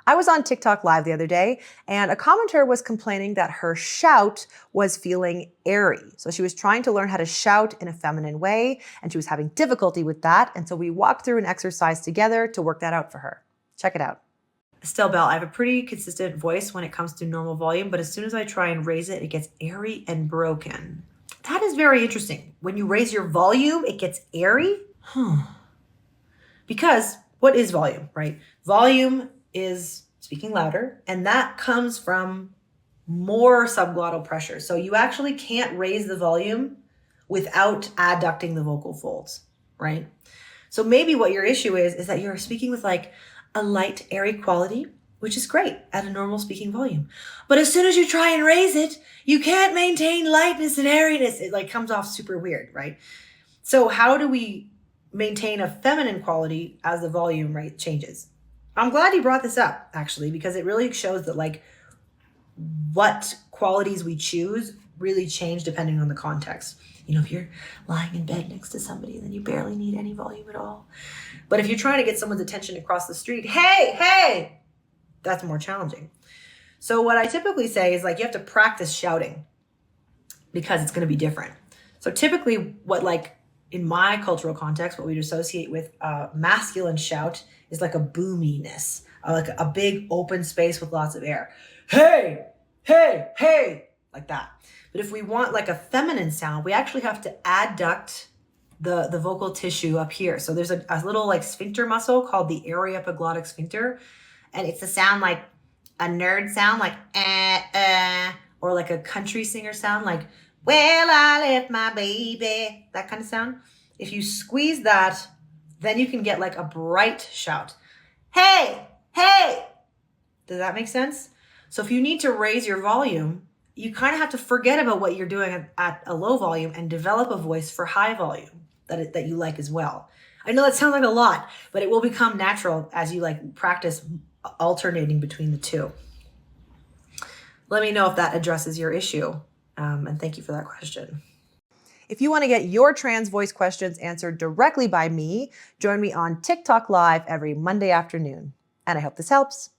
I was on TikTok Live the other day, and a commenter was complaining that her shout was feeling airy. So she was trying to learn how to shout in a feminine way, and she was having difficulty with that. And so we walked through an exercise together to work that out for her. Check it out. Estelle Bell, I have a pretty consistent voice when it comes to normal volume, but as soon as I try and raise it, it gets airy and broken. That is very interesting. When you raise your volume, it gets airy? Because what is volume, right? Volume is speaking louder, and that comes from more subglottal pressure. So you actually can't raise the volume without adducting the vocal folds, right? So maybe what your issue is that you're speaking with like a light, airy quality, which is great at a normal speaking volume. But as soon as you try and raise it, you can't maintain lightness and airiness. It like comes off super weird, right? So how do we maintain a feminine quality as the volume rate changes? I'm glad you brought this up, actually, because it really shows that like what qualities we choose really change depending on the context. You know, if you're lying in bed next to somebody, then you barely need any volume at all. But if you're trying to get someone's attention across the street, hey, that's more challenging. So what I typically say is like you have to practice shouting because it's going to be different. So typically what like in my cultural context, what we'd associate with masculine shout is like a boominess, like a big open space with lots of air. Hey, like that. But if we want like a feminine sound, we actually have to adduct the vocal tissue up here. So there's a little like sphincter muscle called the areoepiglottic sphincter. And it's a sound like a nerd sound like or like a country singer sound like, well, I left my baby, that kind of sound. If you squeeze that, then you can get like a bright shout. Hey. Does that make sense? So if you need to raise your volume, you kind of have to forget about what you're doing at a low volume and develop a voice for high volume that you like as well. I know that sounds like a lot, but it will become natural as you like practice alternating between the two. Let me know if that addresses your issue. And thank you for that question. If you want to get your trans voice questions answered directly by me, join me on TikTok Live every Monday afternoon. And I hope this helps.